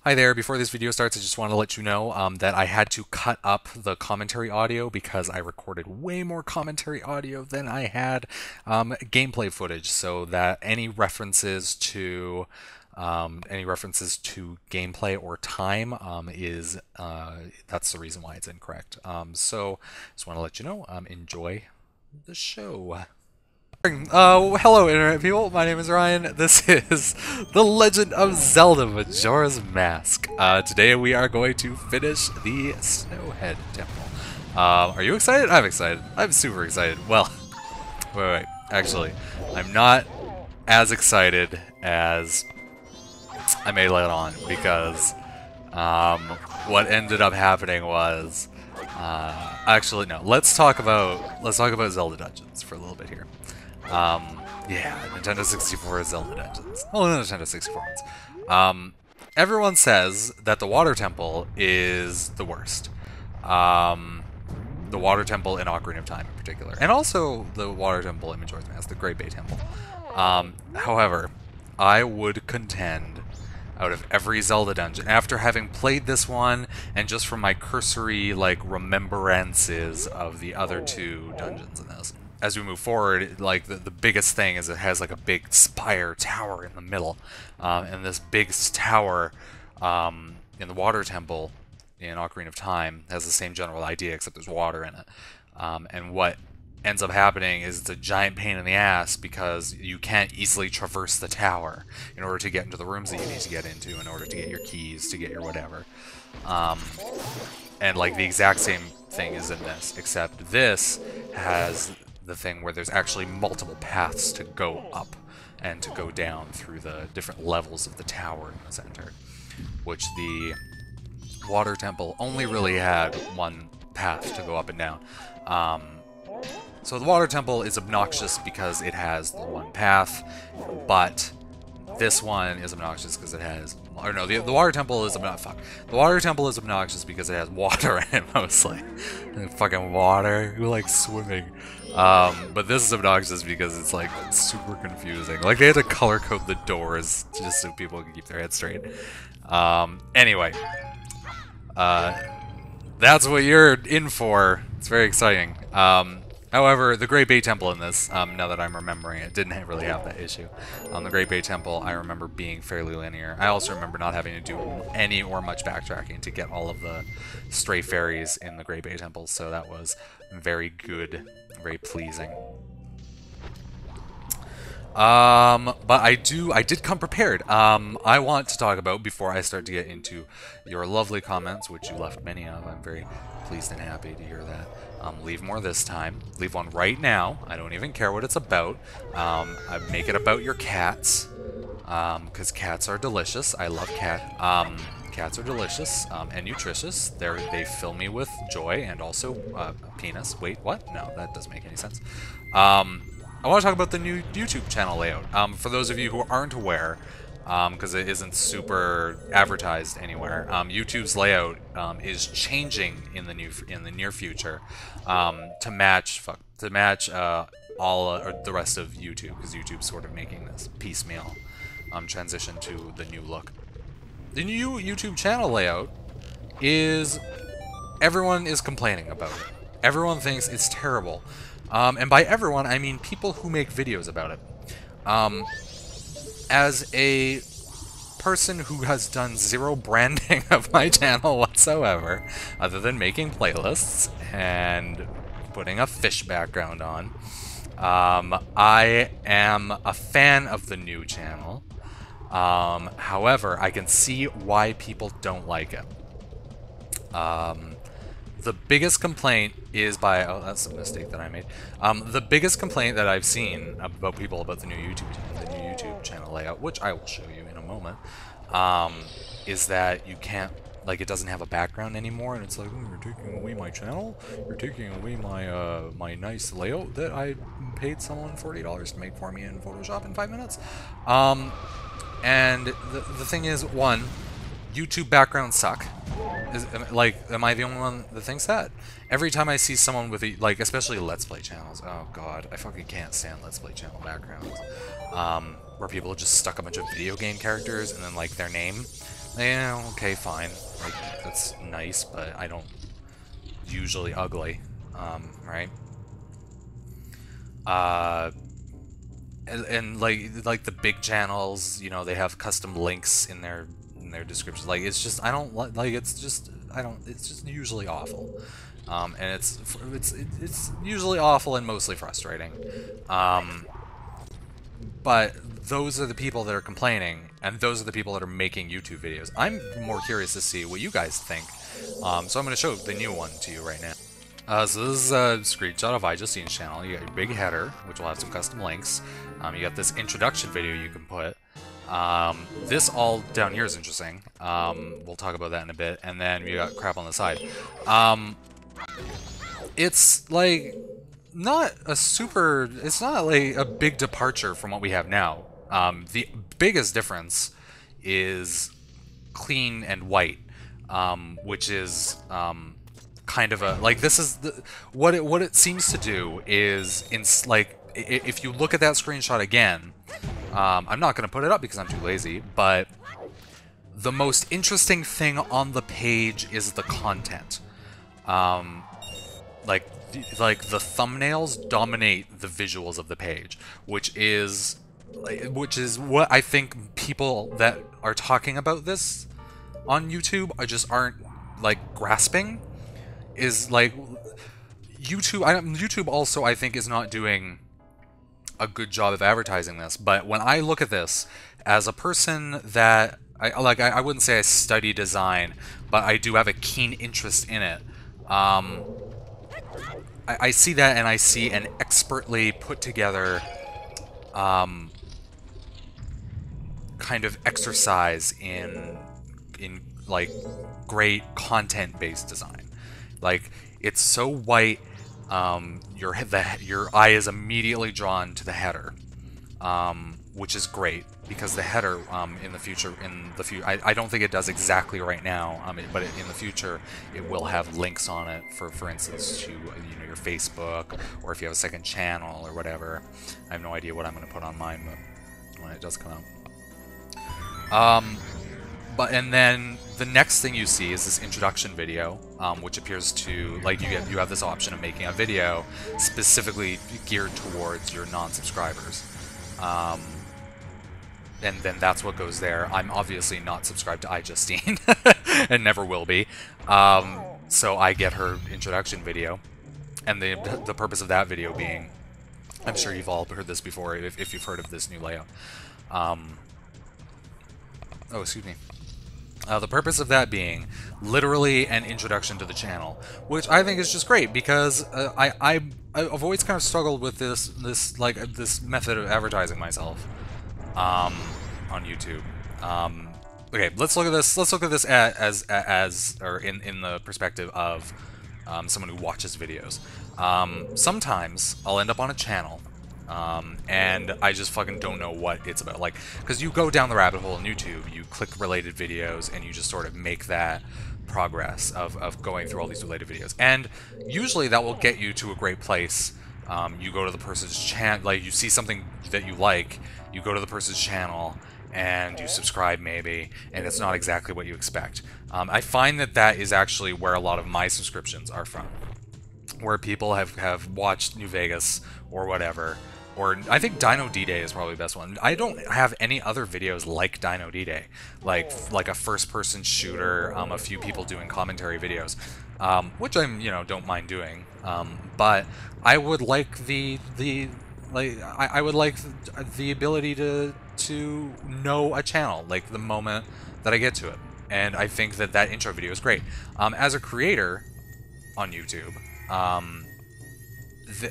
Hi there, before this video starts, I just want to let you know that I had to cut up the commentary audio because I recorded way more commentary audio than I had gameplay footage, so that any references to gameplay or time is that's the reason why it's incorrect. So just want to let you know, enjoy the show. Hello Internet people, my name is Ryan. This is The Legend of Zelda Majora's Mask. Today we are going to finish the Snowhead Temple. Are you excited? I'm excited. I'm super excited. Well, wait. Actually, I'm not as excited as I may let on because what ended up happening was actually no. Let's talk about Zelda Dungeons for a little bit here. Yeah, Nintendo 64 Zelda Dungeons. Oh, Nintendo 64 ones. Everyone says that the Water Temple is the worst. The Water Temple in Ocarina of Time in particular. And also the Water Temple in Majora's Mask, the Great Bay Temple. However, I would contend out of every Zelda dungeon, after having played this one, and just from my cursory, like, remembrances of the other two dungeons in this, as we move forward, like, the biggest thing is it has, like, a big spire tower in the middle. And this big tower in the Water Temple in Ocarina of Time has the same general idea, except there's water in it. And what ends up happening is it's a giant pain in the ass because you can't easily traverse the tower in order to get into the rooms that you need to get into in order to get your keys, to get your whatever. And, like, the exact same thing is in this, except this has the thing where there's actually multiple paths to go up and to go down through the different levels of the tower in the center, which the Water Temple only really had one path to go up and down. So the Water Temple is obnoxious because it has the one path, but this one is obnoxious because it has... Or no, the Water Temple is fuck. The Water Temple is obnoxious because it has water in it mostly. Fucking water. Who likes swimming? But this is obnoxious because it's, like, super confusing. Like, they had to color code the doors just so people can keep their heads straight. Anyway. That's what you're in for. It's very exciting. However, the Great Bay Temple in this, now that I'm remembering it, didn't really have that issue. The Great Bay Temple, I remember being fairly linear. I also remember not having to do any or much backtracking to get all of the stray fairies in the Great Bay Temple, so that was very good, very pleasing. But I did come prepared. I want to talk about, before I start to get into your lovely comments, which you left many of, I'm very pleased and happy to hear that. Leave more this time. Leave one right now. I don't even care what it's about. I make it about your cats, because cats are delicious. I love cats are delicious, and nutritious. They fill me with joy and also, penis. Wait, what? No, that doesn't make any sense. I want to talk about the new YouTube channel layout. For those of you who aren't aware, because it isn't super advertised anywhere, YouTube's layout is changing in the near future to match all or the rest of YouTube, because YouTube's sort of making this piecemeal transition to the new look. The new YouTube channel layout is... everyone is complaining about it. Everyone thinks it's terrible. And by everyone, I mean people who make videos about it. As a person who has done zero branding of my channel whatsoever, other than making playlists and putting a fish background on, I am a fan of the new channel. However, I can see why people don't like it. The biggest complaint is by... oh, that's a mistake that I made. The biggest complaint that I've seen about people about the new YouTube channel layout, which I will show you in a moment, is that you can't... like, it doesn't have a background anymore, and it's like, oh, you're taking away my channel? You're taking away my, my nice layout that I paid someone $40 to make for me in Photoshop in 5 minutes? And the thing is, one, YouTube backgrounds suck. Am I the only one that thinks that? Every time I see someone with like, especially Let's Play channels, oh god, I fucking can't stand Let's Play channel backgrounds, where people just stuck a bunch of video game characters and then, like, their name, Yeah, okay, fine. Like, that's nice, but I don't usually ugly, right? Uh, and like the big channels, you know, they have custom links in their descriptions. Like, it's just I don't like it's just I don't it's just usually awful, and it's usually awful and mostly frustrating. But those are the people that are complaining, and those are the people that are making YouTube videos. I'm more curious to see what you guys think. So I'm going to show the new one to you right now. So this is a screenshot of iJustine's channel. You got your big header, which will have some custom links. You got this introduction video you can put. This all down here is interesting. We'll talk about that in a bit. And then you got crap on the side. It's like not a super. It's not like a big departure from what we have now. The biggest difference is clean and white, which is kind of a like this is the what it seems to do is like if you look at that screenshot again, I'm not going to put it up because I'm too lazy, but the most interesting thing on the page is the content. Like the thumbnails dominate the visuals of the page, which is what I think people that are talking about this on YouTube aren't like grasping. Is like YouTube also I think is not doing a good job of advertising this, but when I look at this as a person that I wouldn't say I study design, but I do have a keen interest in it. I see that, and I see an expertly put together kind of exercise in like great content-based design. Like, it's so white, your eye is immediately drawn to the header, which is great because the header in the future, I don't think it does exactly right now. But in the future, it will have links on it for instance, to your Facebook, or if you have a second channel or whatever. I have no idea what I'm going to put on mine, but when it does come out. And then the next thing you see is this introduction video, which appears to, like, you have this option of making a video specifically geared towards your non-subscribers. And then that's what goes there. I'm obviously not subscribed to iJustine, and never will be. So I get her introduction video, and the purpose of that video being, I'm sure you've all heard this before if you've heard of this new layout. Oh, excuse me. The purpose of that being literally an introduction to the channel, which I think is just great because I've always kind of struggled with this method of advertising myself on YouTube. Okay, let's look at this. Let's look at this in the perspective of someone who watches videos. Sometimes I'll end up on a channel. And I just fucking don't know what it's about. Like, because you go down the rabbit hole on YouTube, you click related videos, and you just sort of make that progress of going through all these related videos. And usually that will get you to a great place. You go to the person's channel, like, you see something that you like, you go to the person's channel, and you subscribe maybe, and it's not exactly what you expect. I find that is actually where a lot of my subscriptions are from. Where people have watched New Vegas or whatever. Or I think Dino D-Day is probably the best one. I don't have any other videos like Dino D-Day, like a first-person shooter, a few people doing commentary videos, which don't mind doing. But I would like I would like the ability to know a channel, like the moment that I get to it. And I think that intro video is great. As a creator on YouTube,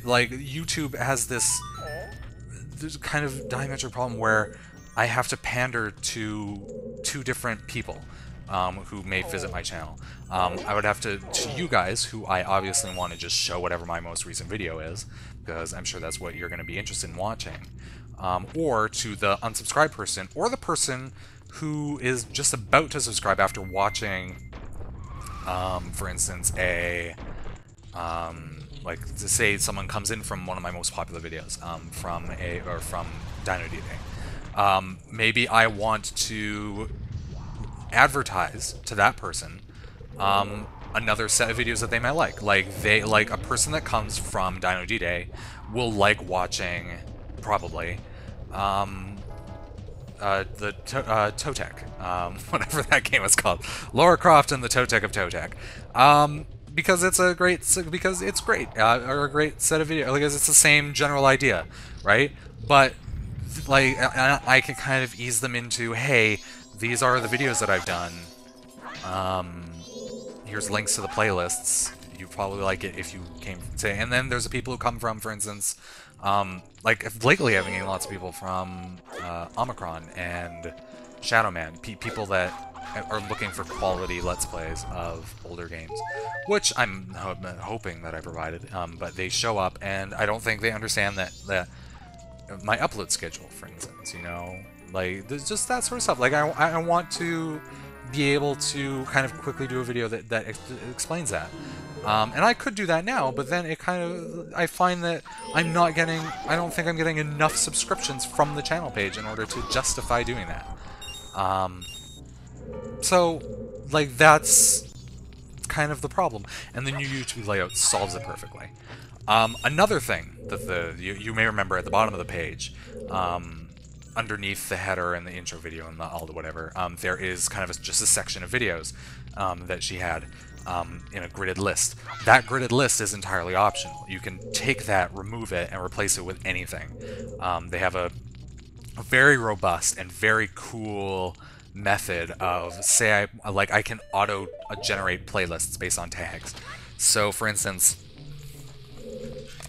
like, YouTube has this kind of diametric problem where I have to pander to two different people who may visit my channel. I would have to you guys, who I obviously want to just show whatever my most recent video is, because I'm sure that's what you're going to be interested in watching, or to the unsubscribed person, or the person who is just about to subscribe after watching, for instance, like, to say someone comes in from one of my most popular videos, from Dino D-Day. Maybe I want to advertise to that person another set of videos that they might like. Like a person that comes from Dino D-Day will like watching, probably, the Totek, whatever that game is called, Lara Croft and the Totek of Totek, because it's great, or a great set of videos, because it's the same general idea, right? But like I can kind of ease them into, hey, these are the videos that I've done. Here's links to the playlists. You probably like it if you came from, say, and then there's the people who come from, for instance, like lately I've been getting lots of people from Omicron and Shadowman, people that are looking for quality Let's Plays of older games, which I'm hoping that I provided, but they show up and I don't think they understand that my upload schedule, for instance, you know, like there's just that sort of stuff. Like I want to be able to kind of quickly do a video that explains that. And I could do that now, but then it kind of, I find that I don't think I'm getting enough subscriptions from the channel page in order to justify doing that. So, like, that's kind of the problem. And the new YouTube layout solves it perfectly. Another thing that you may remember at the bottom of the page, underneath the header and the intro video and all the whatever, there is kind of just a section of videos that she had in a gridded list. That gridded list is entirely optional. You can take that, remove it, and replace it with anything. They have a very robust and very cool method of, say, I can auto-generate playlists based on tags. So, for instance,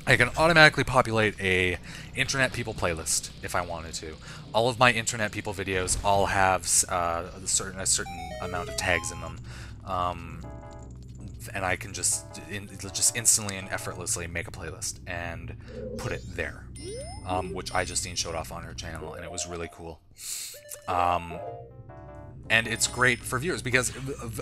I can automatically populate a Internet People playlist if I wanted to. All of my Internet People videos all have a certain amount of tags in them, and I can just instantly and effortlessly make a playlist and put it there, which I Justine showed off on her channel, and it was really cool. And it's great for viewers because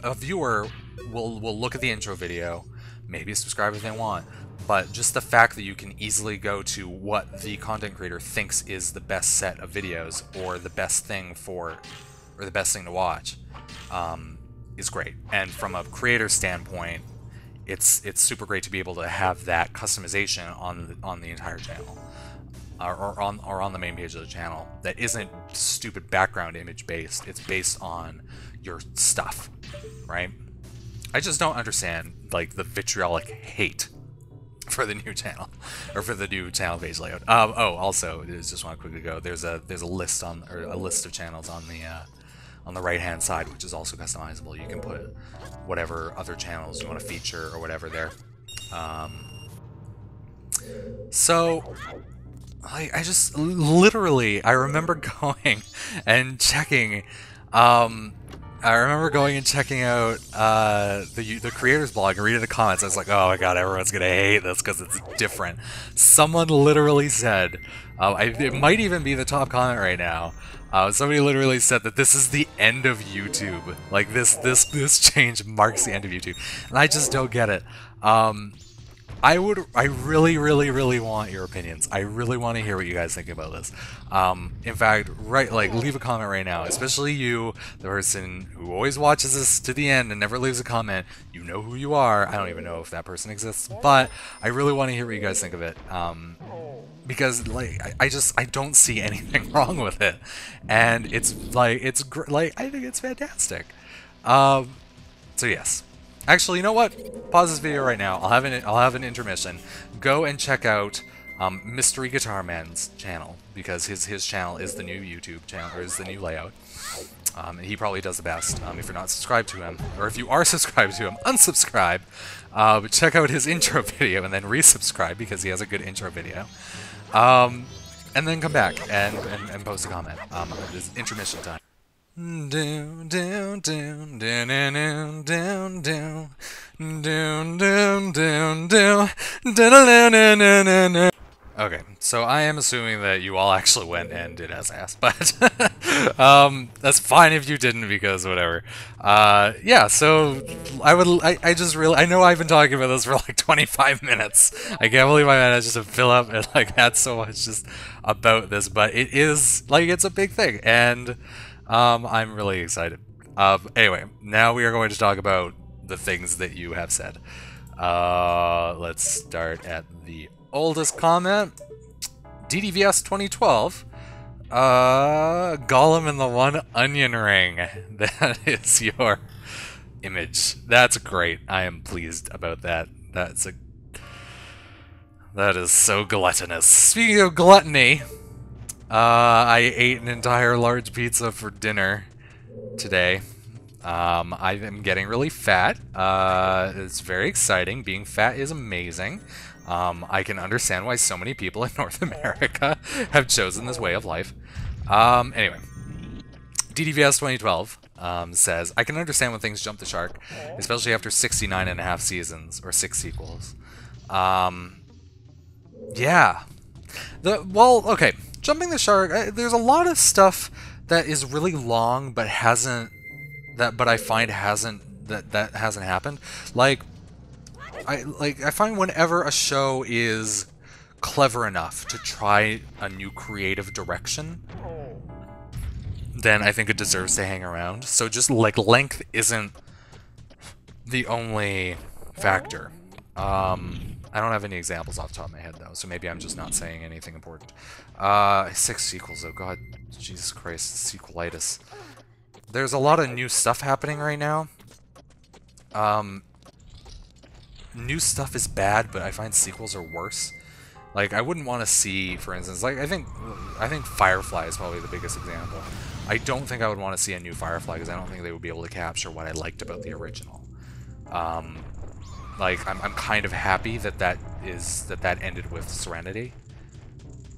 a viewer will look at the intro video, maybe subscribe if they want, but just the fact that you can easily go to what the content creator thinks is the best set of videos or the best thing to watch is great. And from a creator standpoint, it's super great to be able to have that customization on the entire channel, or on the main page of the channel that isn't stupid background image based. It's based on your stuff, right? I just don't understand, like, the vitriolic hate for the new channel, or for the new channel page layout. Oh, also, I just want to quickly go. There's a list a list of channels on the right hand side, which is also customizable. You can put whatever other channels you want to feature or whatever there. So, I just literally, I remember going and checking. I remember going and checking out the creators blog and reading the comments. I was like, oh my god, everyone's gonna hate this because it's different. Someone literally said, it might even be the top comment right now. Somebody literally said that this is the end of YouTube. Like this change marks the end of YouTube, and I just don't get it. I really, really, really want your opinions. I really want to hear what you guys think about this. In fact, leave a comment right now, especially you, the person who always watches this to the end and never leaves a comment. You know who you are. I don't even know if that person exists, but I really want to hear what you guys think of it. Because, like, I don't see anything wrong with it, and I think it's fantastic. So yes. Actually, you know what? Pause this video right now. I'll have an intermission. Go and check out Mystery Guitar Man's channel, because his channel is the new YouTube channel, or is the new layout. He probably does the best. If you're not subscribed to him, or if you are subscribed to him, unsubscribe. But check out his intro video and then resubscribe, because he has a good intro video. And then come back and post a comment. It's intermission time. Down, down, down, down, down, down, down, down, down, down, down, down, down, down. Okay, so I am assuming that you all actually went and did as asked, but that's fine if you didn't, because whatever. Yeah, so I know I've been talking about this for like 25 minutes. I can't believe I managed to fill up and like had so much just about this, but it is like, it's a big thing, and I'm really excited. Anyway, now we are going to talk about the things that you have said. Let's start at the oldest comment. DDVS 2012. Gollum and the One Onion Ring. That is your image. That's great. I am pleased about that. That is so gluttonous. Speaking of gluttony, I ate an entire large pizza for dinner today. I am getting really fat. It's very exciting. Being fat is amazing. I can understand why so many people in North America have chosen this way of life. Anyway, DDVS 2012 says, I can understand when things jump the shark, especially after 69.5 seasons, or 6 sequels. Yeah. Okay, jumping the shark, there's a lot of stuff that is really long, but I find hasn't happened. I find whenever a show is clever enough to try a new creative direction, then I think it deserves to hang around. So just like length isn't the only factor. I don't have any examples off the top of my head though, so maybe I'm just not saying anything important. 6 sequels, oh god, Jesus Christ, sequelitis. There's a lot of new stuff happening right now. New stuff is bad, but I find sequels are worse. Like, I wouldn't want to see, for instance, like, I think Firefly is probably the biggest example. I don't think I would want to see a new Firefly, because I don't think they would be able to capture what I liked about the original. Like, I'm kind of happy that ended with Serenity.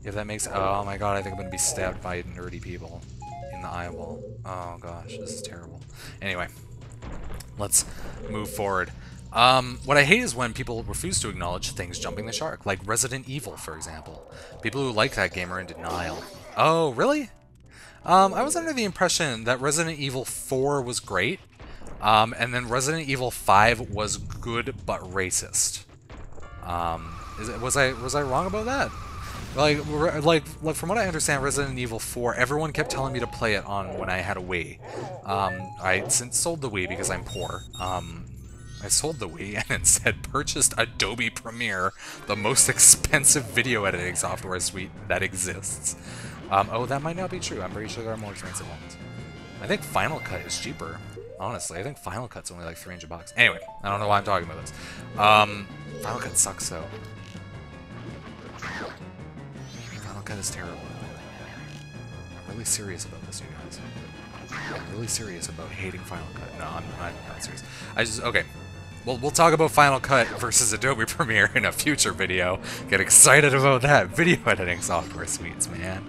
If that makes... Oh my god, I think I'm going to be stabbed by nerdy people in the eyeball. Oh gosh, this is terrible. Anyway, let's move forward. What I hate is when people refuse to acknowledge things jumping the shark, like Resident Evil, for example. People who like that game are in denial. Oh, really? I was under the impression that Resident Evil 4 was great, and then Resident Evil 5 was good but racist. Was I wrong about that? Like from what I understand, Resident Evil 4, everyone kept telling me to play it on when I had a Wii. I since sold the Wii because I'm poor. I sold the Wii and instead purchased Adobe Premiere, the most expensive video editing software suite that exists. Oh, that might not be true. I'm pretty sure there are more expensive ones. I think Final Cut is cheaper. Honestly, I think Final Cut's only like $300. Anyway, I don't know why I'm talking about this. Final Cut sucks though. Final Cut is terrible. I'm really serious about this, you guys. I'm really serious about hating Final Cut. No, I'm not serious. Okay. We'll talk about Final Cut versus Adobe Premiere in a future video. Get excited about that. Video editing software suites, man.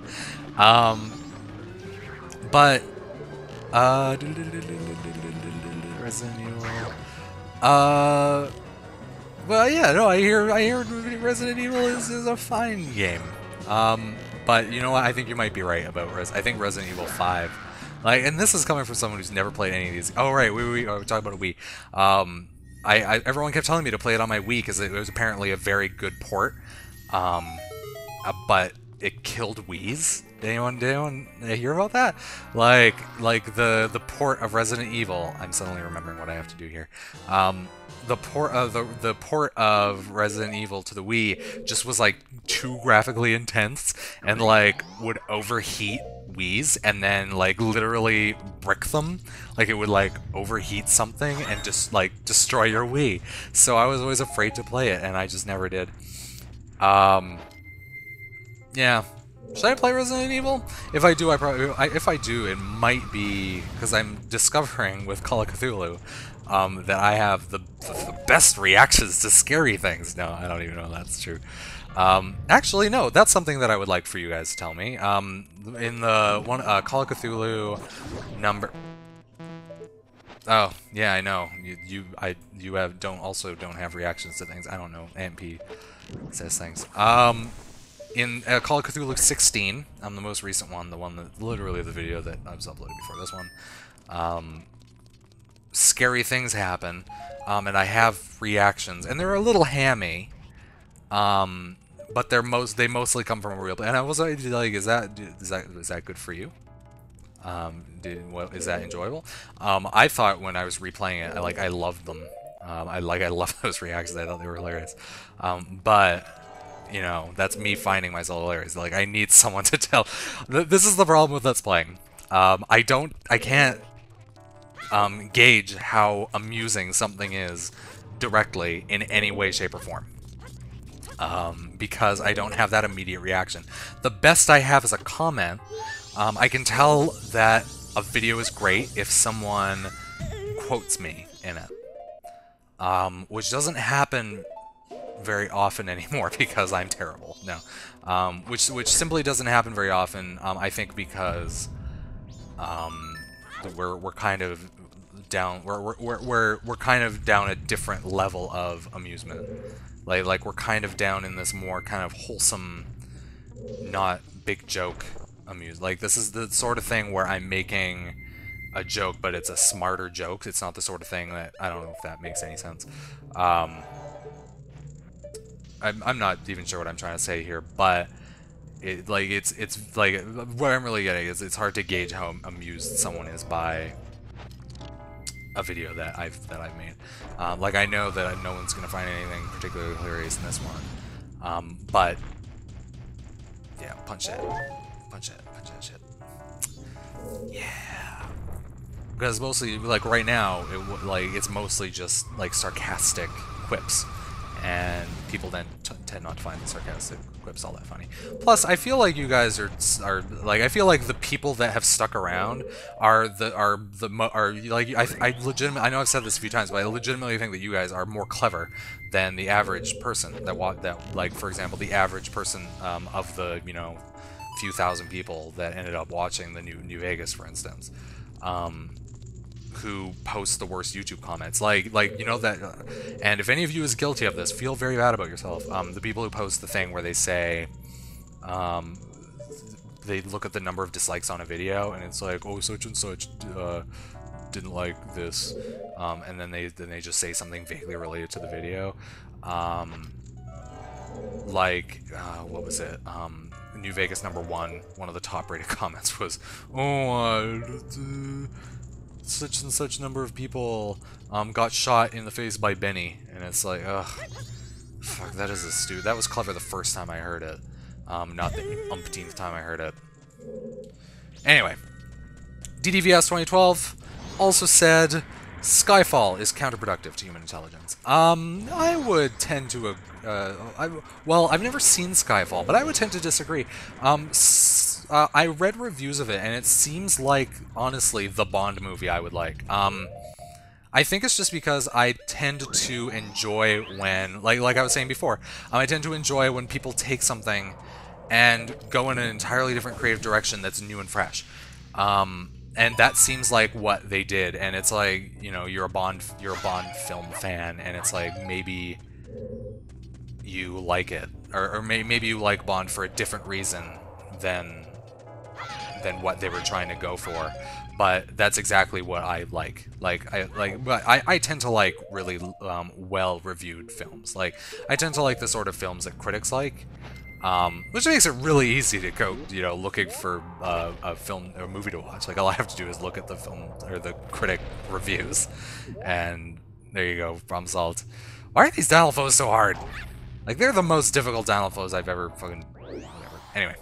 Resident Evil. Well, yeah, no, I hear Resident Evil is a fine game. But you know what? I think you might be right about I think Resident Evil 5. Like, and this is coming from someone who's never played any of these. Oh, right, we're talking about a Wii. Everyone kept telling me to play it on my Wii because it was apparently a very good port, but it killed Wiis. Did anyone hear about that? Like the port of Resident Evil. I'm suddenly remembering what I have to do here. The port of Resident Evil to the Wii just was like too graphically intense and like would overheat Wiis and then like literally brick them. Like it would like overheat something and just like destroy your Wii. So I was always afraid to play it and I just never did. Yeah. Should I play Resident Evil? If I do, if I do, it might be because I'm discovering with Call of Cthulhu that I have the best reactions to scary things. No, I don't even know if that's true. Actually, no, that's something that I would like for you guys to tell me. In the one Call of Cthulhu number. Oh, yeah, I know. You don't have reactions to things. I don't know. AMP says things. In Call of Cthulhu 16, the most recent one, the one that literally the video that I was uploaded before this one. Scary things happen, and I have reactions, and they're a little hammy. But they mostly come from a real. And I was like, is that good for you? What is that enjoyable? I thought when I was replaying it, I loved them. I love those reactions. I thought they were hilarious. But you know, that's me finding myself hilarious. Like, I need someone to tell. This is the problem with Let's Playing. I can't gauge how amusing something is directly in any way, shape, or form. Because I don't have that immediate reaction. The best I have is a comment. I can tell that a video is great if someone quotes me in it. Which doesn't happen very often anymore because I'm terrible. No. Which simply doesn't happen very often, I think because we're kind of down we're kind of down a different level of amusement. Like we're kind of down in this more kind of wholesome, not big joke like this is the sort of thing where I'm making a joke, but it's a smarter joke. It's not the sort of thing that, I don't know if that makes any sense. I'm not even sure what I'm trying to say here, but it's like what I'm really getting is it's hard to gauge how amused someone is by a video that I've made. Like, I know that no one's gonna find anything particularly hilarious in this one, but yeah, punch that shit. Yeah, because mostly, like, right now, it's mostly just like sarcastic quips. And people then tend not to find the sarcastic quips all that funny. Plus, I feel like you guys are like, I feel like the people that have stuck around are like, I legitimately, I know I've said this a few times, but I legitimately think that you guys are more clever than the average person that like, for example, the average person of the, you know, few thousand people that ended up watching the New Vegas, for instance. Who post the worst YouTube comments, like you know that, and if any of you is guilty of this, feel very bad about yourself. The people who post the thing where they say, they look at the number of dislikes on a video, and it's like, oh, such and such didn't like this, and then they just say something vaguely related to the video, like what was it? New Vegas #1. One of the top rated comments was, oh, such and such number of people got shot in the face by Benny, and it's like, ugh, fuck, that is a stew. That was clever the first time I heard it, not the umpteenth time I heard it. Anyway, DDVS 2012 also said Skyfall is counterproductive to human intelligence. I would tend to, well, I've never seen Skyfall, but I would tend to disagree. I read reviews of it, and it seems like, honestly, the Bond movie I would like. I think it's just because I tend to enjoy when, like I was saying before, I tend to enjoy when people take something and go in an entirely different creative direction that's new and fresh. And that seems like what they did, and it's like, you know, you're a Bond film fan, and it's like, maybe you like it, or maybe you like Bond for a different reason than what they were trying to go for, but that's exactly what I like. I tend to like really well-reviewed films. Like, I tend to like the sort of films that critics like, which makes it really easy to go, you know, looking for a film or movie to watch. Like, all I have to do is look at the film or the critic reviews, and there you go, problem solved. Why are these download flows so hard? Like, they're the most difficult download flows I've ever fucking... whatever. Anyway.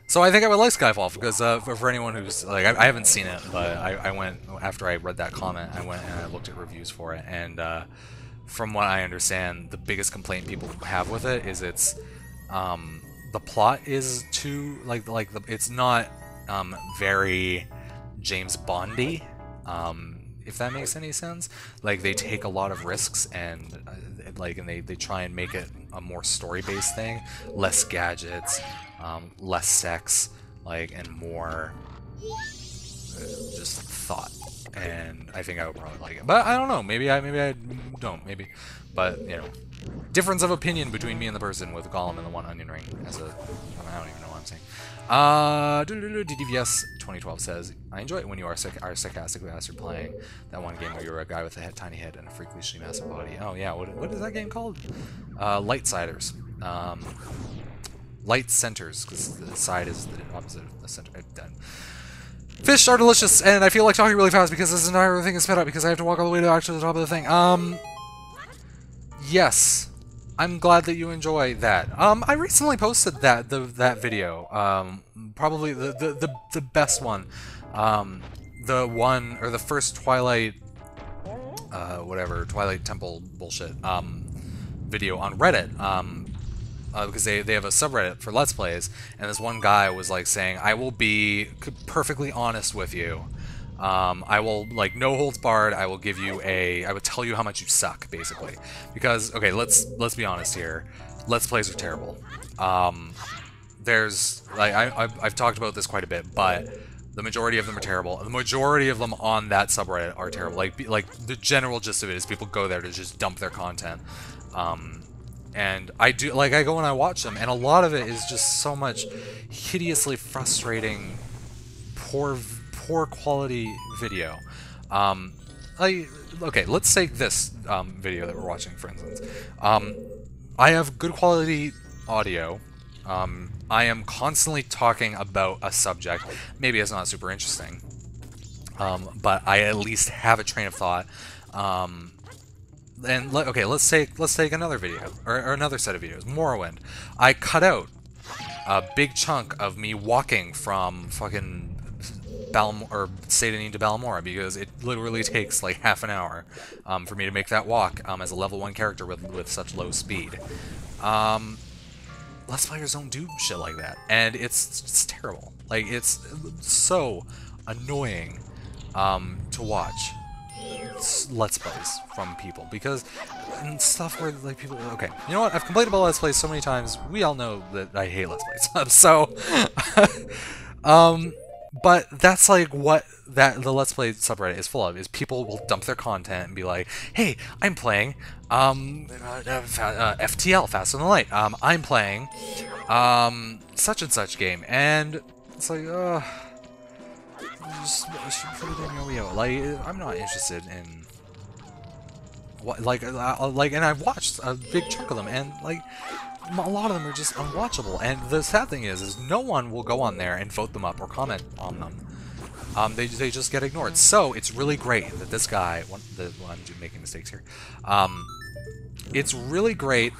So I think I would like Skyfall, because for anyone who's, like, I haven't seen it, but I went, after I read that comment, I went and I looked at reviews for it, and from what I understand, the biggest complaint people have with it is it's, the plot is too, it's not very James Bondy, if that makes any sense. Like, they take a lot of risks, and they try and make it a more story-based thing, less gadgets, less sex, and more just thought. And I think I would probably like it, but I don't know. Maybe I don't. Maybe, but you know, difference of opinion between me and the person with Gollum and the one onion ring. I don't even know what I'm saying. DDVS 2012 says, I enjoy it when you are sarcastic bastard playing that one game where you're a guy with a tiny head and a freakishly massive body. Oh yeah, what is that game called? Lightsiders. light centers, because the side is the opposite of the center. Done. Fish are delicious, and I feel like talking really fast because this entire thing is sped up because I have to walk all the way to actually the top of the thing. Yes. I'm glad that you enjoy that. I recently posted that video. Probably the best one. The one, or the first Twilight Twilight Temple bullshit video on Reddit, because they have a subreddit for Let's Plays, and this one guy was like saying, I will be perfectly honest with you. I will, like, no holds barred, I will give you I would tell you how much you suck, basically. Because, okay, let's be honest here. Let's Plays are terrible. I've talked about this quite a bit, but the majority of them are terrible. The majority of them on that subreddit are terrible. Like the general gist of it is people go there to just dump their content. And I go and I watch them, and a lot of it is just so much hideously frustrating, poor quality video. Okay, let's take this video that we're watching, for instance. I have good quality audio. I am constantly talking about a subject. Maybe it's not super interesting, but I at least have a train of thought. Okay, let's take another video, or another set of videos. Morrowind. I cut out a big chunk of me walking from fucking Satanin to Balmora, because it literally takes like half an hour for me to make that walk as a level 1 character with such low speed. Let's Players don't do shit like that, and it's terrible. Like, it's so annoying to watch Let's Plays from people, because stuff where, like, people... Okay, you know what? I've complained about Let's Plays so many times, we all know that I hate Let's Plays. So, but that's like what the Let's Play subreddit is full of, is people will dump their content and be like, hey, I'm playing FTL, Faster Than Light. I'm playing such and such game, and it's like, just put it in Yo-Yo. Like, I'm not interested in what, and I've watched a big chunk of them, and like, a lot of them are just unwatchable. And the sad thing is no one will go on there and vote them up or comment on them. They just get ignored. So it's really great that this guy, I'm making mistakes here. It's really great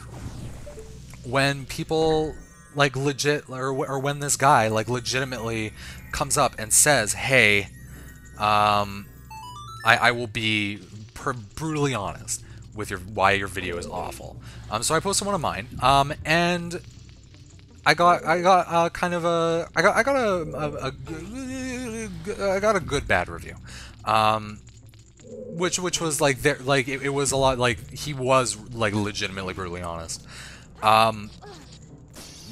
when people like or when this guy like legitimately comes up and says, hey, I will be brutally honest with why your video is awful. So I posted one of mine, and I got a good bad review, which was like it was a lot, like he was like legitimately brutally honest.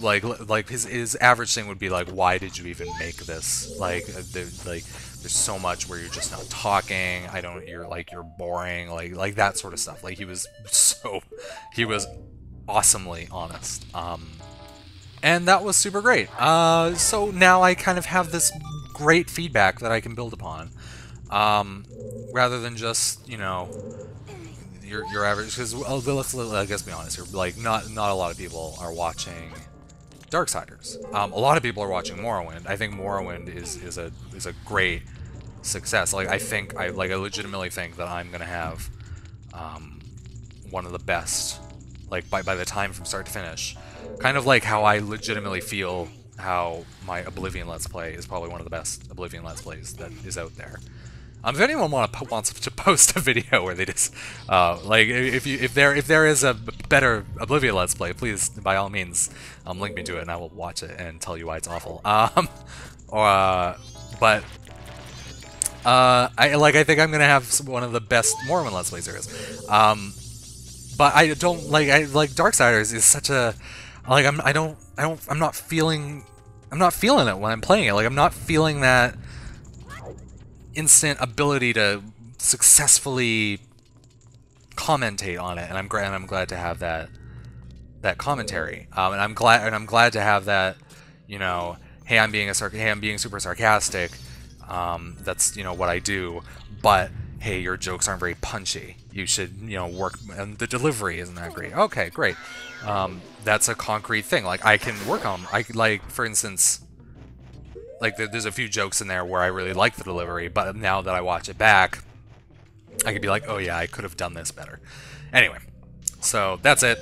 Like his average thing would be like, why did you even make this? Like there's so much where you're just not talking. You're boring. Like that sort of stuff. Like he was awesomely honest. And that was super great. So now I kind of have this great feedback that I can build upon, rather than just, you know, your average. Because let's be honest here. Like not a lot of people are watching Darksiders. A lot of people are watching Morrowind. I think Morrowind is a great success. Like I legitimately think that I'm gonna have one of the best, like by the time from start to finish. Kind of like how I legitimately feel how my Oblivion Let's Play is probably one of the best Oblivion Let's Plays that is out there. If anyone wants to post a video where they just like if there is a better Oblivion Let's Play, please by all means link me to it and I will watch it and tell you why it's awful. But I think I'm gonna have one of the best Morrowind Let's Plays there is. But I don't like Darksiders is such a I'm not feeling it when I'm playing it. Like I'm not feeling that instant ability to successfully commentate on it, and I'm glad to have that commentary. And I'm glad to have that, you know, I'm being super sarcastic. That's, you know, what I do, but hey, your jokes aren't very punchy. You should, you know, work, and the delivery isn't that great. Okay, great. That's a concrete thing. Like, I can work on, like, for instance, like, there's a few jokes in there where I really like the delivery, but now that I watch it back, I could be like, oh yeah, I could have done this better. Anyway, so that's it.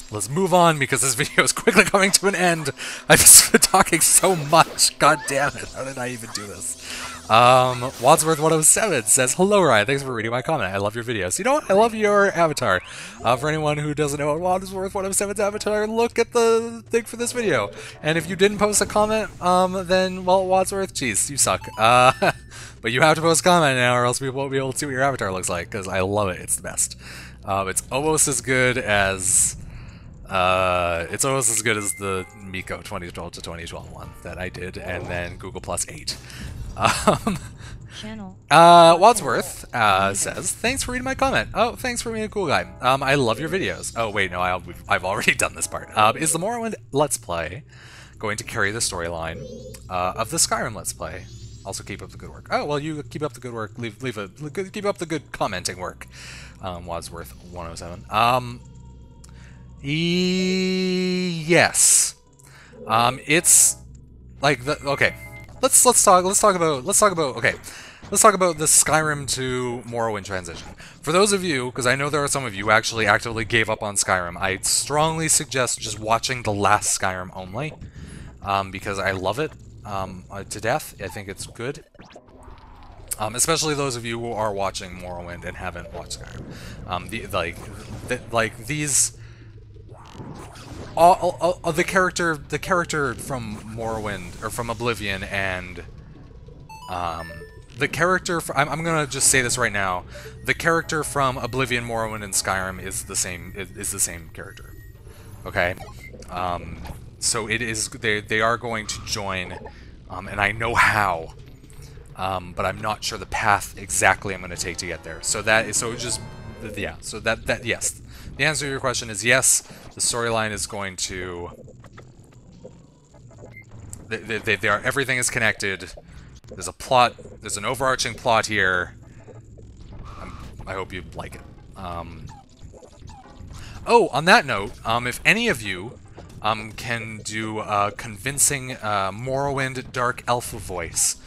Let's move on, because this video is quickly coming to an end. I've just been talking so much. God damn it, how did I even do this? Wadsworth107 says, hello Ryan, thanks for reading my comment. I love your videos. You know what? I love your avatar. For anyone who doesn't know Wadsworth107's avatar, look at the thing for this video. And if you didn't post a comment, then, well, Wadsworth, geez, you suck. But you have to post a comment now, or else we won't be able to see what your avatar looks like, because I love it. It's the best. It's almost as good as... the Miko 2012 to 2012 one that I did, and then Google Plus 8. Wadsworth says, thanks for reading my comment. Oh, thanks for being a cool guy. I love your videos. Oh, wait, no, I've already done this part. Is the Morrowind Let's Play going to carry the storyline of the Skyrim Let's Play? Also, keep up the good work. Oh, well, you keep up the good work. Keep up the good commenting work, Wadsworth107. Yes. It's like the okay. Let's talk about the Skyrim to Morrowind transition. For those of you, because I know there are some of you who actually actively gave up on Skyrim, I strongly suggest just watching the last Skyrim only, because I love it to death. I think it's good. Especially those of you who are watching Morrowind and haven't watched Skyrim. The character from Morrowind, or from Oblivion, and the character I'm gonna just say this right now. The character from Oblivion, Morrowind, and Skyrim is the same character. Okay, so it is they are going to join, and I know how, but I'm not sure the path exactly I'm going to take to get there. So that is yes. The answer to your question is yes. The storyline is going to... everything is connected. There's a plot. There's an overarching plot here. I hope you like it. Oh, on that note, if any of you can do a convincing Morrowind Dark Elf voice,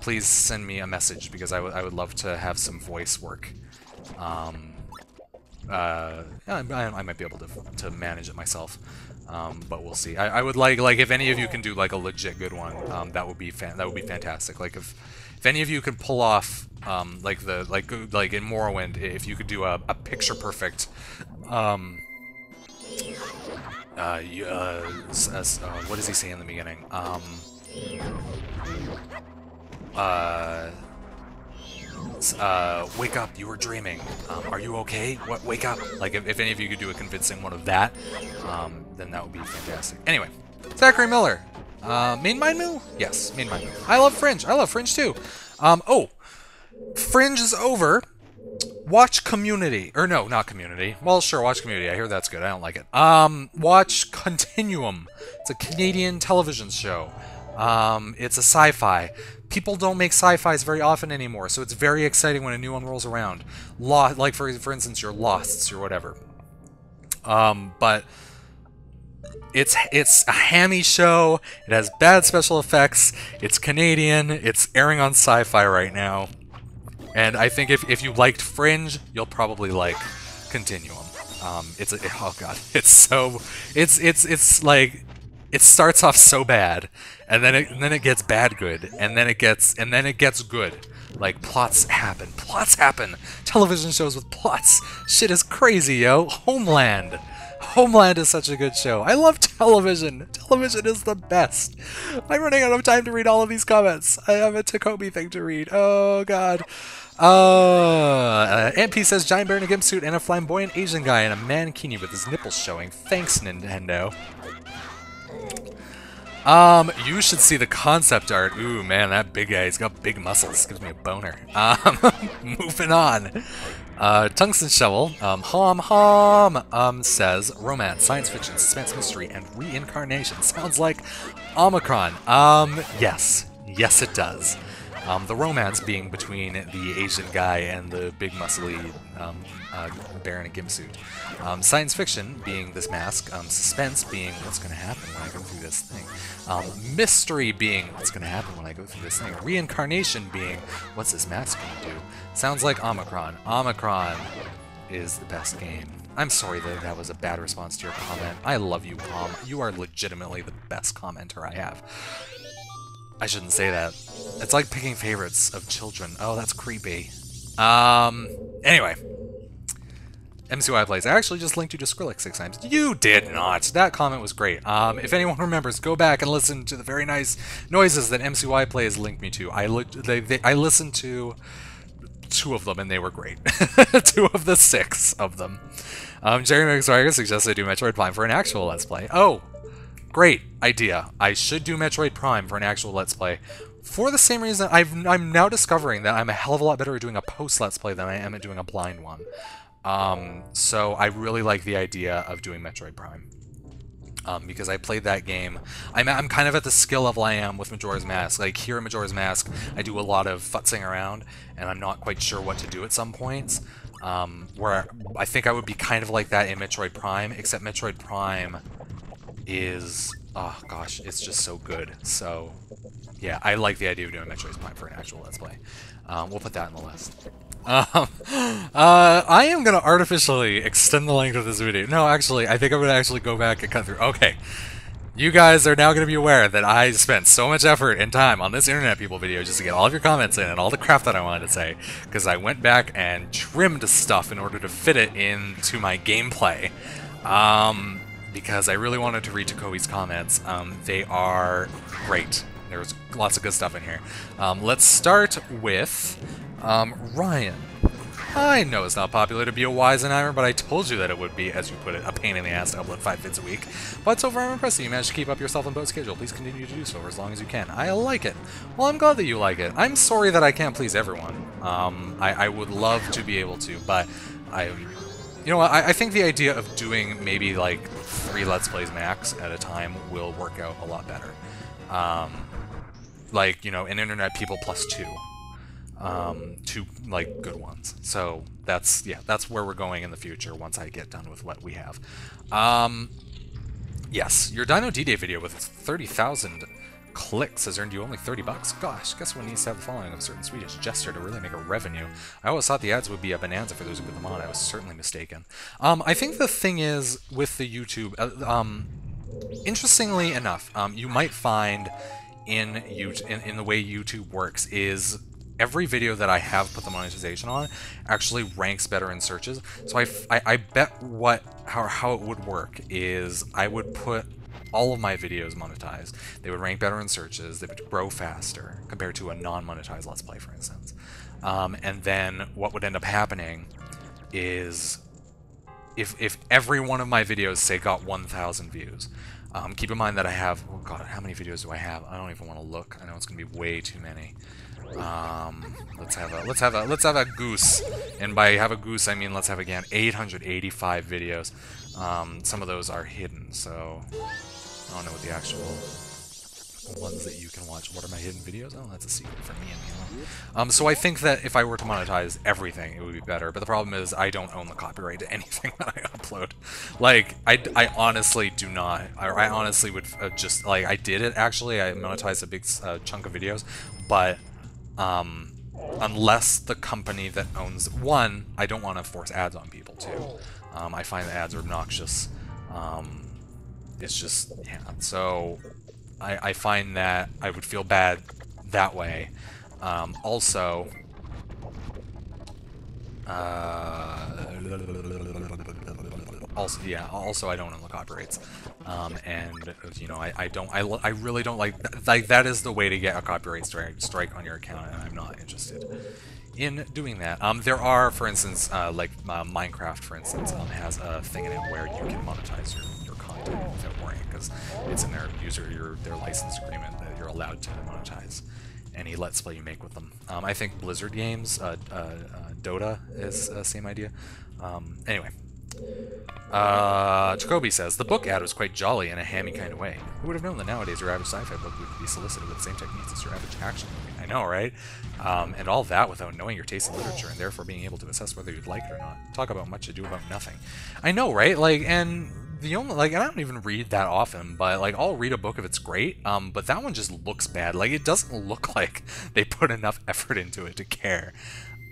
please send me a message, because I would love to have some voice work. I might be able to manage it myself, but we'll see. I would like if any of you can do like a legit good one, that would be fantastic. Like if any of you could pull off like in Morrowind, if you could do a picture perfect what does he say in the beginning? Wake up, you were dreaming. Are you okay? What? Wake up. Like, if any of you could do a convincing one of that, then that would be fantastic. Anyway, Zachary Miller. Main Minu? Yes, Main Minu. I love Fringe. I love Fringe too. Oh, Fringe is over. Watch Community. Or no, not Community. Well, sure, watch Community. I hear that's good. I don't like it. Watch Continuum. It's a Canadian television show. It's a sci-fi. People don't make sci-fis very often anymore, so it's very exciting when a new one rolls around. Like for instance, your Losts or whatever. But it's a hammy show. It has bad special effects. It's Canadian. It's airing on Sci-Fi right now, and I think if you liked Fringe, you'll probably like Continuum. Oh god, it's like it starts off so bad, and then it gets bad good, and then it gets good. Like, plots happen. Television shows with plots. Shit is crazy, yo. Homeland is such a good show. I love television. Television is the best. I'm running out of time to read all of these comments. I have a Takomi thing to read. Oh god. MP says giant bear in a gimp suit and a flamboyant Asian guy in a mankini with his nipples showing. Thanks, Nintendo. You should see the concept art. Ooh, man, that big guy, he's got big muscles. Gives me a boner. Moving on. Tungsten Shovel, says, romance, science fiction, suspense, mystery, and reincarnation. Sounds like Omicron. Yes. Yes, it does. The romance being between the Asian guy and the big muscly Baron in a gimp suit. Science fiction being this mask. Suspense being what's going to happen when I go through this thing. Mystery being what's going to happen when I go through this thing. Reincarnation being what's this mask going to do. Sounds like Omicron. Omicron is the best game. I'm sorry that that was a bad response to your comment. I love you, Pom. You are legitimately the best commenter I have. I shouldn't say that. It's like picking favorites of children. Oh, that's creepy. Anyway. MCY Plays. I actually just linked you to Skrillex 6 times. You did not! That comment was great. If anyone remembers, go back and listen to the very nice noises that MCY Plays linked me to. I listened to 2 of them, and they were great. 2 of the 6 of them. Jerry McSwagger suggests I do Metroid Prime for an actual Let's Play. Oh! Great idea. I should do Metroid Prime for an actual Let's Play. For the same reason, I'm now discovering that I'm a hell of a lot better at doing a post-Let's Play than I am at doing a blind one. So I really like the idea of doing Metroid Prime. Because I played that game. I'm kind of at the skill level I am with Majora's Mask. Like, here in Majora's Mask, I do a lot of futzing around, and I'm not quite sure what to do at some points. Where I think I would be kind of like that in Metroid Prime, except Metroid Prime is... oh gosh, it's just so good. So, yeah, I like the idea of doing Metroid Prime for an actual Let's Play. We'll put that in the list. I am going to artificially extend the length of this video. No, actually, I think I'm going to actually go back and cut through. Okay. You guys are now going to be aware that I spent so much effort and time on this Internet People video just to get all of your comments in and all the crap that I wanted to say, because I went back and trimmed stuff in order to fit it into my gameplay. Because I really wanted to read Jacoby's comments. They are great. There's lots of good stuff in here. Let's start with Ryan. I know it's not popular to be a Weisenheimer, but I told you that it would be, as you put it, a pain in the ass to upload 5 vids a week. But so far I'm impressed that you managed to keep up your self-imposed schedule. Please continue to do so for as long as you can. I like it. Well, I'm glad that you like it. I'm sorry that I can't please everyone. I would love to be able to, but you know what, I think the idea of doing maybe like 3 Let's Plays max at a time will work out a lot better. Like, you know, an Internet People plus 2. 2 like good ones. So that's, yeah, that's where we're going in the future once I get done with what we have. Yes, your Dino D-Day video with 30,000 clicks has earned you only $30. Gosh, guess one needs to have the following of a certain Swedish gesture to really make a revenue. I always thought the ads would be a bonanza for those who put them on. I was certainly mistaken. I think the thing is with the YouTube, interestingly enough, you might find in the way YouTube works is every video that I have put the monetization on actually ranks better in searches. So I bet how it would work is I would put all of my videos monetized. They would rank better in searches. They would grow faster compared to a non-monetized Let's Play, for instance. And then what would end up happening is if every one of my videos, say, got 1,000 views, keep in mind that I have, oh god, how many videos do I have? I don't even want to look. I know it's going to be way too many. Let's have a goose, and by have a goose I mean let's have again 885 videos. Some of those are hidden, so I don't know what the actual ones that you can watch. What are my hidden videos? Oh, that's a secret for me and me alone. So I think that if I were to monetize everything, it would be better. But the problem is I don't own the copyright to anything that I upload. Like, I honestly do not. I honestly would just, like, I did it actually. I monetized a big chunk of videos, but unless the company that owns one, I don't want to force ads on people too. I find the ads are obnoxious. It's just, yeah. So I find that I would feel bad that way. Also, yeah. Also, I don't own the copyrights, and you know, I really don't like that is the way to get a copyright strike on your account, and I'm not interested in doing that. There are, for instance, like Minecraft, for instance, has a thing in it where you can monetize your content without worrying, because it's in their their license agreement that you're allowed to monetize any Let's Play you make with them. I think Blizzard games, Dota is the same idea. Anyway. Jacoby says, the book ad was quite jolly in a hammy kind of way. Who would have known that nowadays your average sci-fi book would be solicited with the same techniques as your average action movie? I know, right? And all that without knowing your taste in literature and therefore being able to assess whether you'd like it or not. Talk about much ado about nothing. I know, right? Like, and the only, like, and I don't even read that often, but, like, I'll read a book if it's great, but that one just looks bad. Like, it doesn't look like they put enough effort into it to care.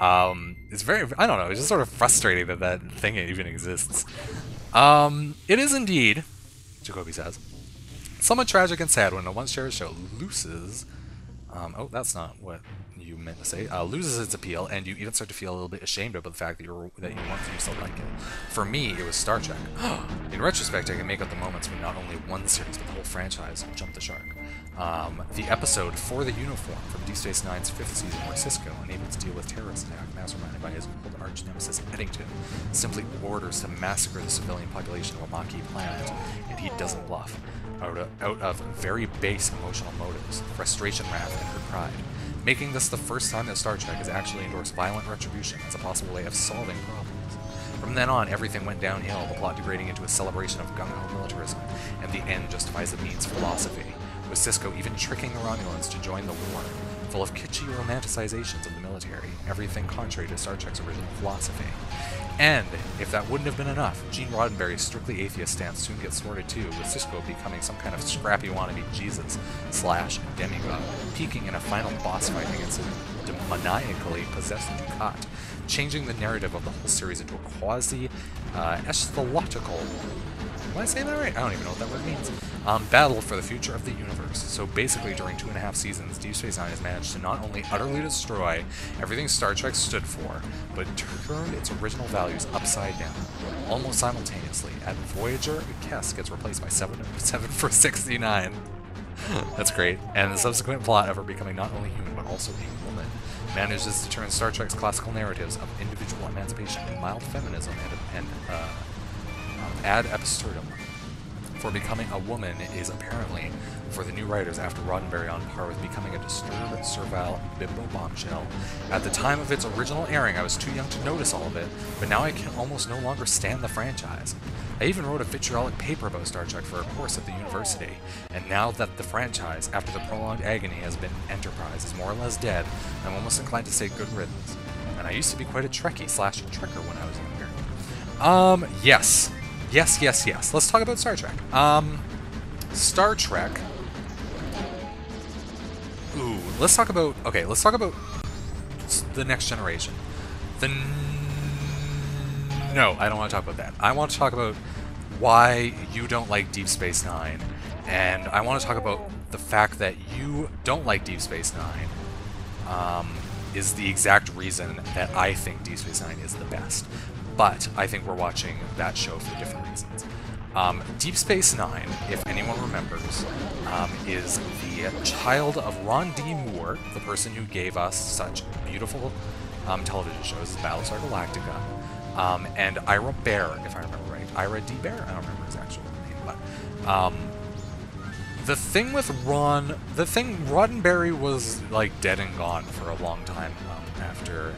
It's very, I don't know, it's just sort of frustrating that that thing even exists. It is indeed, Jacoby says, somewhat tragic and sad when a once cherished show loses, oh, that's not what you meant to say, loses its appeal, and you even start to feel a little bit ashamed about the fact that you once used to like it. For me, it was Star Trek. In retrospect, I can make out the moments when not only one series, but the whole franchise jumped the shark. The episode For the Uniform from Deep Space Nine's 5th season, where Sisko, unable to deal with terrorist attack masterminded by his old arch-nemesis Eddington, simply orders to massacre the civilian population of a Maquis planet, and he doesn't bluff. Out of very base emotional motives, frustration, wrath, and her pride, making this the first time that Star Trek has actually endorsed violent retribution as a possible way of solving problems. From then on, everything went downhill, the plot degrading into a celebration of gung-ho militarism, and the end justifies the means philosophy, with Sisko even tricking the Romulans to join the war, full of kitschy romanticizations of the military, everything contrary to Star Trek's original philosophy. And, if that wouldn't have been enough, Gene Roddenberry's strictly atheist stance soon gets thwarted too, with Sisko becoming some kind of scrappy wannabe Jesus/demigod, peaking in a final boss fight against a demoniacally possessed Dukat, changing the narrative of the whole series into a quasi-eschatological, am I saying that right? I don't even know what that word means. Battle for the future of the universe. So basically, during 2.5 seasons, Deep Space Nine has managed to not only utterly destroy everything Star Trek stood for, but turned its original values upside down. Almost simultaneously, at Voyager, Kes gets replaced by 7 for 69. That's great. And the subsequent plot of her becoming not only human, but also a woman, manages to turn Star Trek's classical narratives of individual emancipation and mild feminism and ad absurdum. For becoming a woman is apparently, for the new writers after Roddenberry, on par with becoming a disturbed, servile bimbo bombshell. At the time of its original airing, I was too young to notice all of it, but now I can almost no longer stand the franchise. I even wrote a vitriolic paper about Star Trek for a course at the university, and now that the franchise, after the prolonged agony has been Enterprise, is more or less dead, I'm almost inclined to say good riddance. And I used to be quite a Trekkie/Trekker when I was younger. Yes. Yes. Let's talk about Star Trek. Star Trek. Ooh, let's talk about the Next Generation. No, I don't want to talk about that. I want to talk about why you don't like Deep Space Nine, and I want to talk about the fact that you don't like Deep Space Nine is the exact reason that I think Deep Space Nine is the best. But I think we're watching that show for different reasons. Deep Space Nine, if anyone remembers, is the child of Ron D. Moore, the person who gave us such beautiful television shows as Battlestar Galactica, and Ira Bear, if I remember right. Ira D. Bear? I don't remember his actual name, but the thing with Roddenberry was like dead and gone for a long time after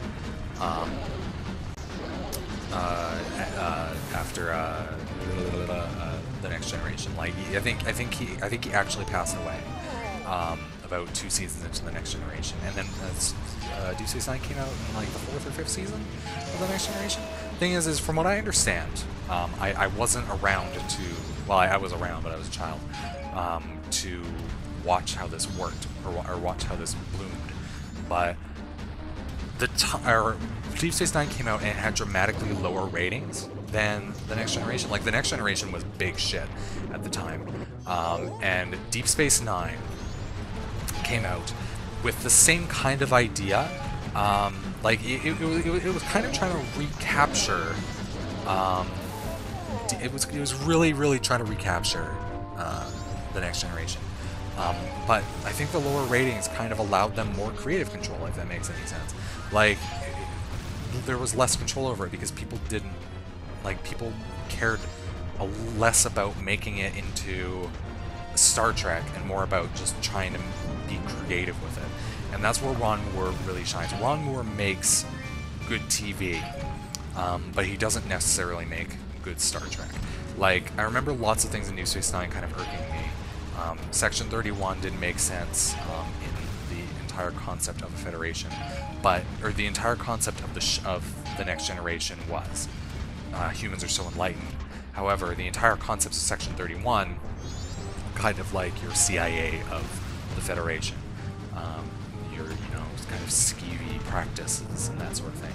the Next Generation. Like, I think he actually passed away about 2 seasons into the Next Generation, and then Deep Space Nine came out in like the 4th or 5th season of the Next Generation. Thing is from what I understand, I wasn't around to, well, I was around, but I was a child, to watch how this worked or watch how this bloomed, but Deep Space Nine came out and it had dramatically lower ratings than the Next Generation. Like, the Next Generation was big shit at the time, and Deep Space Nine came out with the same kind of idea. Like, it was kind of trying to recapture. It was really trying to recapture the Next Generation. But I think the lower ratings kind of allowed them more creative control, if that makes any sense. Like, there was less control over it because people cared less about making it into Star Trek and more about just trying to be creative with it. And that's where Ron Moore really shines. Ron Moore makes good TV, but he doesn't necessarily make good Star Trek. Like, I remember lots of things in Deep Space Nine kind of irking me. Section 31 didn't make sense in the entire concept of a Federation, or the entire concept of the Next Generation was. Humans are so enlightened. However, the entire concept of Section 31, kind of like your CIA of the Federation, your kind of skeevy practices and that sort of thing.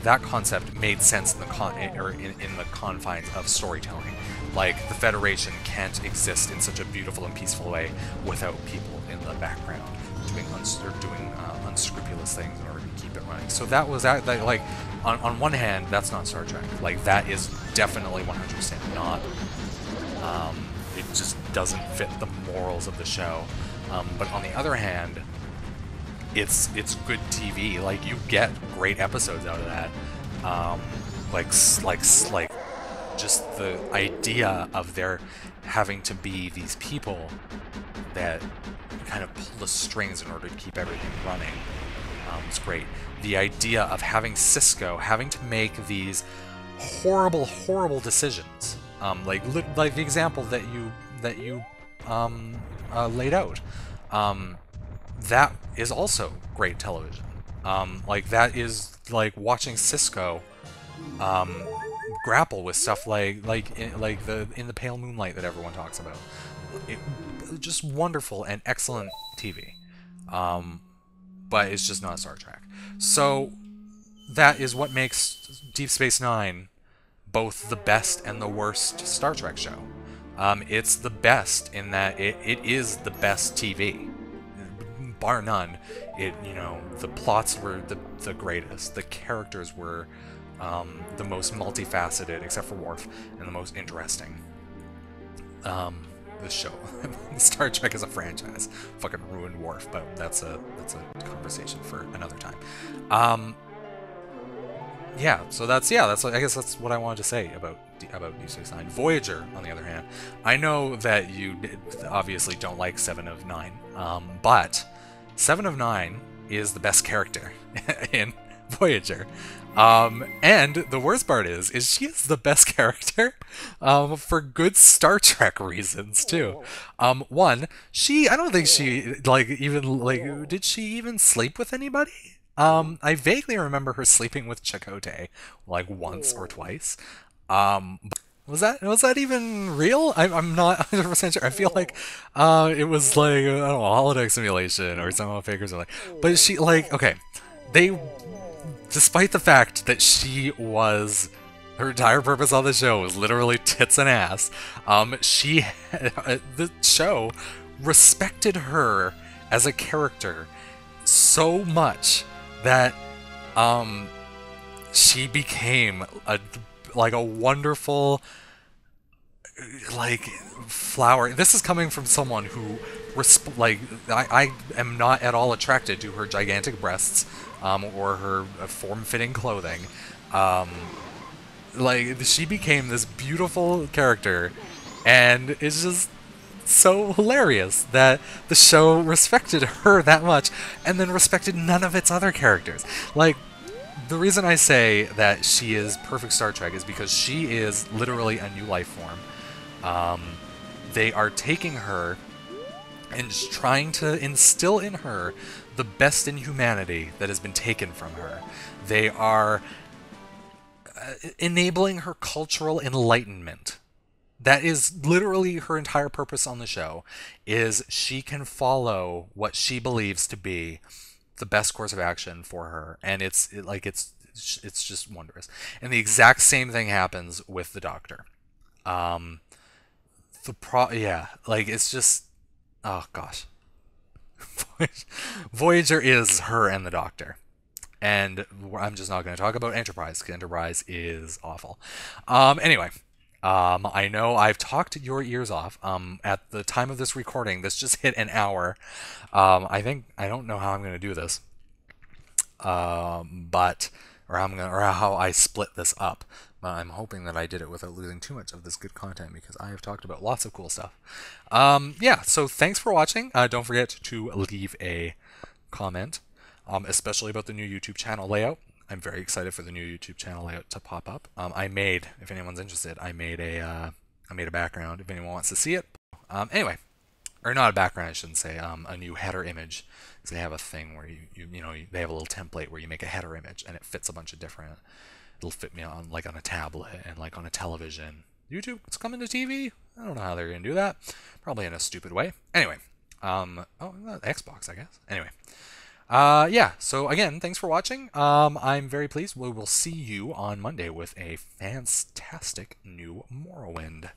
That concept made sense in the confines of storytelling. Like, the Federation can't exist in such a beautiful and peaceful way without people in the background doing unscrupulous things in order to keep it running. So that was like, on one hand, that's not Star Trek. Like, that is definitely 100% not. It just doesn't fit the morals of the show. But on the other hand, it's good TV. Like, you get great episodes out of that. Like just the idea of there having to be these people that kind of pull the strings in order to keep everything running. It's great. The idea of having Cisco having to make these horrible decisions, like the example that you laid out. That is also great television. Like, that is like watching Cisco grapple with stuff like in the pale moonlight that everyone talks about. Just wonderful and excellent TV. But it's just not Star Trek. So that is what makes Deep Space Nine both the best and the worst Star Trek show. It's the best in that it is the best TV. Bar none. The plots were the greatest. The characters were the most multifaceted, except for Worf, and the most interesting. This show, Star Trek as a franchise, fucking ruined Worf, but that's a conversation for another time. Yeah, so I guess that's what I wanted to say about Deep Space Nine. Voyager, on the other hand, I know that you obviously don't like 7 of 9, but 7 of 9 is the best character in Voyager. And the worst part is she is the best character, for good Star Trek reasons, too. One, I don't think she, did she even sleep with anybody? I vaguely remember her sleeping with Chakotay, like, once or twice. Was that even real? I'm not 100% sure. I feel like it was like, I don't know, a holodeck simulation or some fake or something. But she, like, okay, despite the fact that her entire purpose on the show was literally tits and ass, the show respected her as a character so much that she became a wonderful, flower. This is coming from someone who I am not at all attracted to her gigantic breasts, or her form-fitting clothing. She became this beautiful character, and it's just so hilarious that the show respected her that much, and then respected none of its other characters. Like, the reason I say that she is perfect Star Trek is because she is literally a new life form. They are taking her and just trying to instill in her the best in humanity that has been taken from her. They are enabling her cultural enlightenment. That is literally her entire purpose on the show, is she can follow what she believes to be the best course of action for her, and it's just wondrous. And the exact same thing happens with the Doctor. It's just, oh gosh. Voyager is her and the Doctor. And I'm just not going to talk about Enterprise, because Enterprise is awful. Anyway, I know I've talked your ears off. At the time of this recording, this just hit an hour. I don't know how I'm going to do this. Or how I split this up. But I'm hoping that I did it without losing too much of this good content, because I have talked about lots of cool stuff. Yeah, so thanks for watching. Don't forget to leave a comment, especially about the new YouTube channel layout. I'm very excited for the new YouTube channel layout to pop up. If anyone's interested, I made a background if anyone wants to see it. Anyway, or not a background, I shouldn't say, a new header image. So they have a thing where they have a little template where you make a header image and it fits a bunch of different. It'll fit me on like on a tablet and like on a television. YouTube, it's coming to TV. I don't know how they're gonna do that. Probably in a stupid way. Anyway, Xbox, I guess. Anyway, yeah. So again, thanks for watching. I'm very pleased. We will see you on Monday with a fantastic new Morrowind.